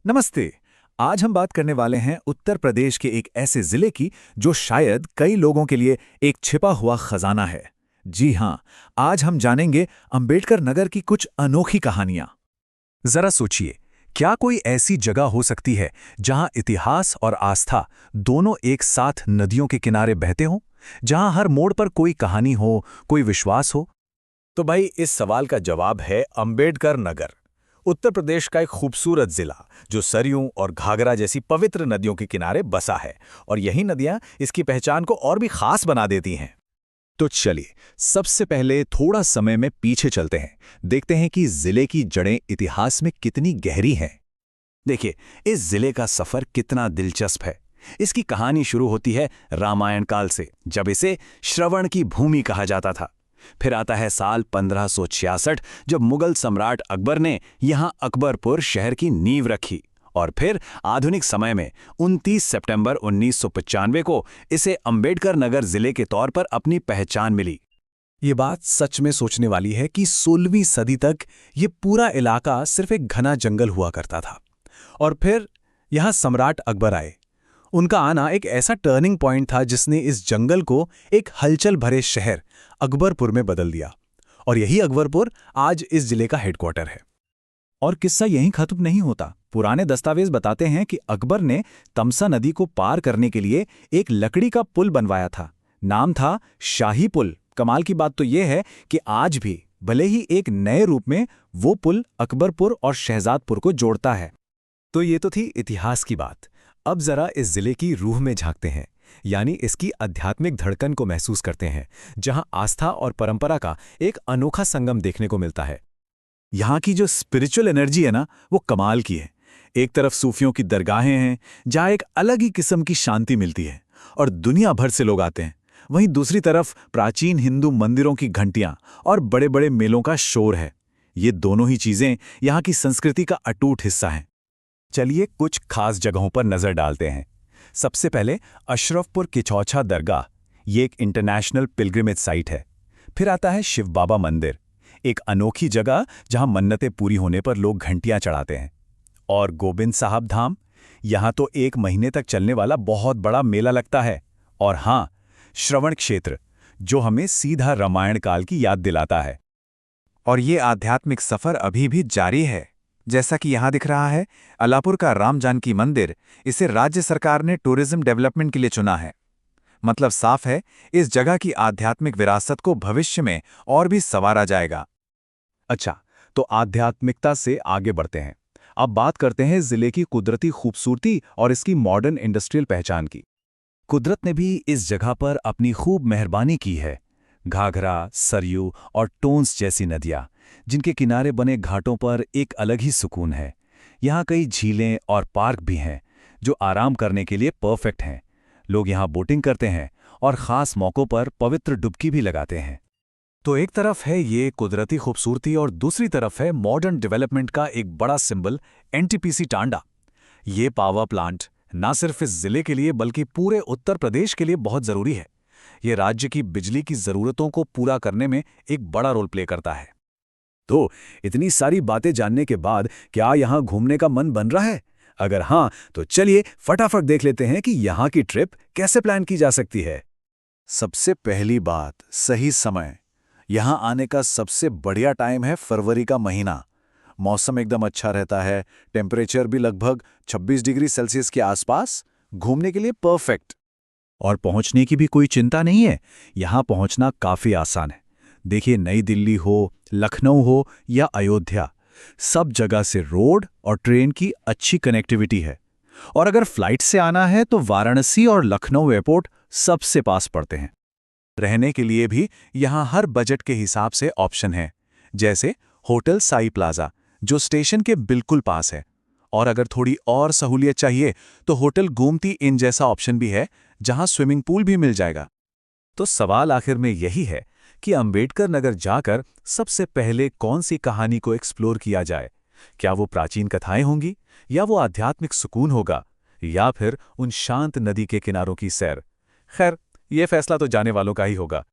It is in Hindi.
नमस्ते। आज हम बात करने वाले हैं उत्तर प्रदेश के एक ऐसे जिले की जो शायद कई लोगों के लिए एक छिपा हुआ खजाना है। जी हां, आज हम जानेंगे अंबेडकर नगर की कुछ अनोखी कहानियां। जरा सोचिए, क्या कोई ऐसी जगह हो सकती है जहां इतिहास और आस्था दोनों एक साथ नदियों के किनारे बहते हों, जहां हर मोड़ पर कोई कहानी हो, कोई विश्वास हो? तो भाई इस सवाल का जवाब है अंबेडकर नगर। उत्तर प्रदेश का एक खूबसूरत जिला जो सरयू और घाघरा जैसी पवित्र नदियों के किनारे बसा है, और यही नदियां इसकी पहचान को और भी खास बना देती हैं। तो चलिए, सबसे पहले थोड़ा समय में पीछे चलते हैं, देखते हैं कि जिले की जड़ें इतिहास में कितनी गहरी हैं। देखिए, इस जिले का सफर कितना दिलचस्प है। इसकी कहानी शुरू होती है रामायण काल से, जब इसे श्रवण की भूमि कहा जाता था। फिर आता है साल 1566, जब मुगल सम्राट अकबर ने यहां अकबरपुर शहर की नींव रखी, और फिर आधुनिक समय में 29 सितंबर 1995 को इसे अंबेडकर नगर जिले के तौर पर अपनी पहचान मिली। ये बात सच में सोचने वाली है कि 16वीं सदी तक ये पूरा इलाका सिर्फ एक घना जंगल हुआ करता था, और फिर यहाँ सम्राट अकबर आए। उनका आना एक ऐसा टर्निंग पॉइंट था जिसने इस जंगल को एक हलचल भरे शहर अकबरपुर में बदल दिया, और यही अकबरपुर आज इस जिले का हेडक्वार्टर है। और किस्सा यहीं खत्म नहीं होता। पुराने दस्तावेज बताते हैं कि अकबर ने तमसा नदी को पार करने के लिए एक लकड़ी का पुल बनवाया था। नाम था शाही पुल। कमाल की बात तो यह है कि आज भी, भले ही एक नए रूप में, वो पुल अकबरपुर और शहजादपुर को जोड़ता है। तो ये तो थी इतिहास की बात। अब जरा इस जिले की रूह में झांकते हैं, यानी इसकी आध्यात्मिक धड़कन को महसूस करते हैं, जहां आस्था और परंपरा का एक अनोखा संगम देखने को मिलता है। यहाँ की जो स्पिरिचुअल एनर्जी है ना, वो कमाल की है। एक तरफ सूफियों की दरगाहें हैं जहाँ एक अलग ही किस्म की शांति मिलती है और दुनिया भर से लोग आते हैं। वहीं दूसरी तरफ प्राचीन हिंदू मंदिरों की घंटियां और बड़े बड़े मेलों का शोर है। ये दोनों ही चीजें यहाँ की संस्कृति का अटूट हिस्सा हैं। चलिए कुछ खास जगहों पर नजर डालते हैं। सबसे पहले अशरफपुर किचौछा दरगाह, ये एक इंटरनेशनल पिलग्रिमेज साइट है। फिर आता है शिव बाबा मंदिर, एक अनोखी जगह जहां मन्नतें पूरी होने पर लोग घंटियां चढ़ाते हैं। और गोबिंद साहब धाम, यहां तो 1 महीने तक चलने वाला बहुत बड़ा मेला लगता है। और हां, श्रवण क्षेत्र, जो हमें सीधा रामायण काल की याद दिलाता है। और ये आध्यात्मिक सफर अभी भी जारी है। जैसा कि यहाँ दिख रहा है, अलापुर का राम जानकी मंदिर, इसे राज्य सरकार ने टूरिज्म डेवलपमेंट के लिए चुना है। मतलब साफ है, इस जगह की आध्यात्मिक विरासत को भविष्य में और भी संवारा जाएगा। अच्छा, तो आध्यात्मिकता से आगे बढ़ते हैं। अब बात करते हैं जिले की कुदरती खूबसूरती और इसकी मॉडर्न इंडस्ट्रियल पहचान की। कुदरत ने भी इस जगह पर अपनी खूब मेहरबानी की है। घाघरा, सरयू और टोन्स जैसी नदियां, जिनके किनारे बने घाटों पर एक अलग ही सुकून है। यहाँ कई झीलें और पार्क भी हैं जो आराम करने के लिए परफेक्ट हैं। लोग यहाँ बोटिंग करते हैं और ख़ास मौक़ों पर पवित्र डुबकी भी लगाते हैं। तो एक तरफ है ये कुदरती खूबसूरती और दूसरी तरफ है मॉडर्न डेवलपमेंट का एक बड़ा सिंबल, एनटीपीसी टांडा। ये पावर प्लांट ना सिर्फ इस जिले के लिए बल्कि पूरे उत्तर प्रदेश के लिए बहुत ज़रूरी है। ये राज्य की बिजली की ज़रूरतों को पूरा करने में एक बड़ा रोल प्ले करता है। तो इतनी सारी बातें जानने के बाद क्या यहाँ घूमने का मन बन रहा है? अगर हाँ, तो चलिए फटाफट देख लेते हैं कि यहाँ की ट्रिप कैसे प्लान की जा सकती है। सबसे पहली बात, सही समय। यहाँ आने का सबसे बढ़िया टाइम है फरवरी का महीना। मौसम एकदम अच्छा रहता है, टेम्परेचर भी लगभग 26 डिग्री सेल्सियस के आसपास, घूमने के लिए परफेक्ट। और पहुंचने की भी कोई चिंता नहीं है। यहाँ पहुंचना काफ़ी आसान है। देखिए, नई दिल्ली हो, लखनऊ हो या अयोध्या, सब जगह से रोड और ट्रेन की अच्छी कनेक्टिविटी है। और अगर फ्लाइट से आना है तो वाराणसी और लखनऊ एयरपोर्ट सबसे पास पड़ते हैं। रहने के लिए भी यहाँ हर बजट के हिसाब से ऑप्शन है, जैसे होटल साई प्लाजा, जो स्टेशन के बिल्कुल पास है। और अगर थोड़ी और सहूलियत चाहिए तो होटल गोमती इन जैसा ऑप्शन भी है, जहां स्विमिंग पूल भी मिल जाएगा। तो सवाल आखिर में यही है कि अंबेडकर नगर जाकर सबसे पहले कौन सी कहानी को एक्सप्लोर किया जाए? क्या वो प्राचीन कथाएं होंगी, या वो आध्यात्मिक सुकून होगा, या फिर उन शांत नदी के किनारों की सैर? खैर, ये फैसला तो जाने वालों का ही होगा।